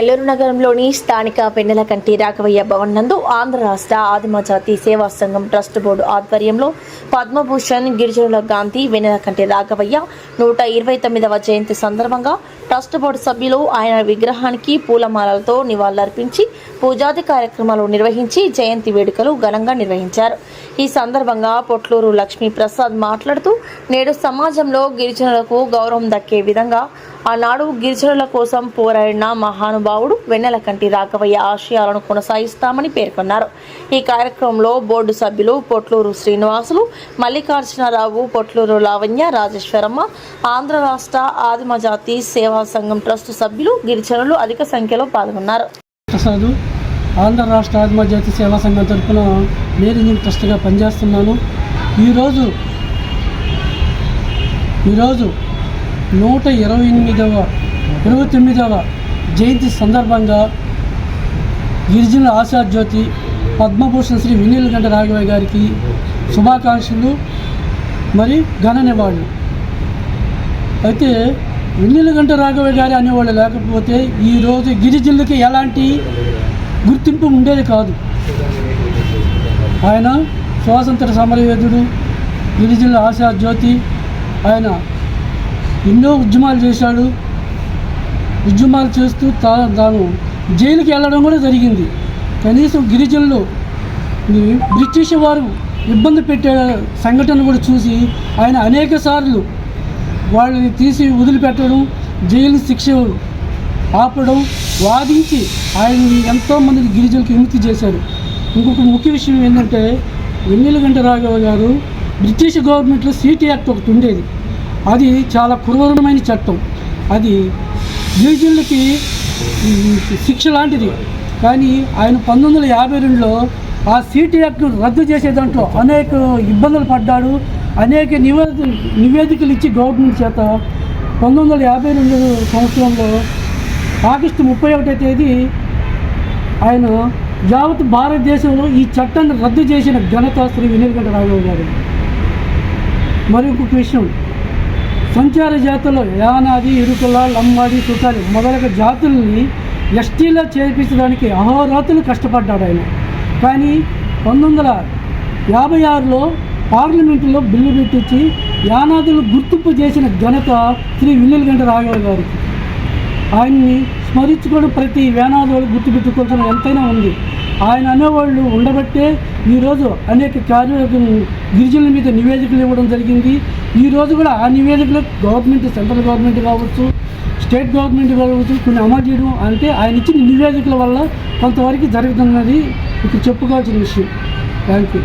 నెల్లూరు నగరంలోని స్థానిక వెన్నెలకంటి రాఘవయ్య భవన్ నందు ఆంధ్ర రాష్ట్ర ఆదిమ జాతి సేవా సంఘం ట్రస్ట్ బోర్డు ఆధ్వర్యంలో పద్మభూషణ్ గిరిజనుల గాంధీ వెన్నెలకంటి రాఘవయ్య 129వ జయంతి సందర్భంగా ట్రస్ట్ బోర్డు సభ్యులు ఆయన విగ్రహానికి పూలమాలలతో నివాళులర్పించి పూజాది కార్యక్రమాలు నిర్వహించి జయంతి వేడుకలు ఘనంగా నిర్వహించారు. ఈ సందర్భంగా పొట్లూరు లక్ష్మీ ప్రసాద్ మాట్లాడుతూ నేడు సమాజంలో గిరిజనులకు గౌరవం దక్కే విధంగా ఆనాడు గిరిజనుల కోసం పోరాడిన మహానుభావుడు వెన్నెలకంటి రాఘవయ్య ఆశయాలను కొనసాగిస్తామని పేర్కొన్నారు. ఈ కార్యక్రమంలో బోర్డు సభ్యులు పొట్లూరు శ్రీనివాసులు, మల్లికార్జునరావు, పొట్లూరు లావణ్య, రాజేశ్వరమ్మ, ఆంధ్ర రాష్ట్ర ఆదిమ జాతి సేవా సంఘం ట్రస్ట్ సభ్యులు, గిరిజనులు అధిక సంఖ్యలో పాల్గొన్నారు. ఆంధ్ర రాష్ట్ర ఆదిమ జాతి సేవా సంఘం తరఫున మేనేజింగ్ ట్రస్ట్గా పనిచేస్తున్నాను. ఈరోజు 129వ జయంతి సందర్భంగా గిరిజనుల ఆశాజ్యోతి పద్మభూషణ్ శ్రీ వెన్నెలకంటి రాఘవయ్య గారికి శుభాకాంక్షలు మరి ఘన నివాళులు. అయితే వెన్నెలకంటి రాఘవయ్య గారి అనేవాళ్ళు లేకపోతే ఈరోజు గిరిజనులకి ఎలాంటి గుర్తింపు ఉండేది కాదు. ఆయన స్వాతంత్ర సమరయోధుడు, గిరిజనుల ఆశాజ్యోతి. ఆయన ఎన్నో ఉద్యమాలు చేశాడు. ఉద్యమాలు చేస్తూ తాను జైలుకి వెళ్ళడం కూడా జరిగింది. కనీసం గిరిజనులు బ్రిటిష్ వారు ఇబ్బంది పెట్టే సంఘటన కూడా చూసి ఆయన అనేక సార్లు వాళ్ళని తీసి వదిలిపెట్టడం, జైలు శిక్ష ఆపడం, వాదించి ఆయన ఎంతోమంది గిరిజనులకు విముక్తి చేశారు. ఇంకొక ముఖ్య విషయం ఏంటంటే వెన్నెలకంటి రాఘవయ్య గారు బ్రిటిష్ గవర్నమెంట్లో సిటీ యాక్ట్ ఒకటి ఉండేది. అది చాలా క్రూరమైన చట్టం. అది గిరిజనులకి శిక్ష లాంటిది. కానీ ఆయన 1952లో ఆ సిటీ యాక్ట్ను రద్దు చేసే దాంట్లో అనేక ఇబ్బందులు పడ్డాడు. అనేక నివేదికలు ఇచ్చి గవర్నమెంట్ చేత 1952 సంవత్సరంలో ఆగస్టు 31వ తేదీ ఆయన యావత్ భారతదేశంలో ఈ చట్టాన్ని రద్దు చేసిన ఘనత శ్రీ వెన్నెలకంటి రాఘవయ్య గారు. మరి ఇంకొక విషయం, సంచార జాతుల్లో యానాది, ఇరుకుల, లంబాడి, సుతాలి మొదలగు జాతుల్ని ఎస్టీలో చేర్పించడానికి అహోరాత్రులు కష్టపడ్డాడు ఆయన. కానీ 1956లో పార్లమెంటులో బిల్లు పెట్టించి యానాదులు గుర్తింపు చేసిన ఘనత శ్రీ వెన్నెలకంటి రాఘవయ్య గారికి. ఆయన్ని స్మరించుకోవడం ప్రతి వేనాదులు గుర్తుపెట్టుకోవాల్సిన ఎంతైనా ఉంది. ఆయన అనేవాళ్ళు ఉండబట్టే ఈరోజు అనేక గిరిజనుల మీద నివేదికలు ఇవ్వడం జరిగింది. ఈరోజు కూడా ఆ నివేదికలు గవర్నమెంట్, సెంట్రల్ గవర్నమెంట్ కావచ్చు, స్టేట్ గవర్నమెంట్ కావచ్చు, కొన్ని అమలు చేయడం అంటే ఆయన ఇచ్చిన నివేదికల వల్ల కొంతవరకు జరుగుతున్నది ఇక్కడ చెప్పుకోవాల్సిన విషయం. Thank you.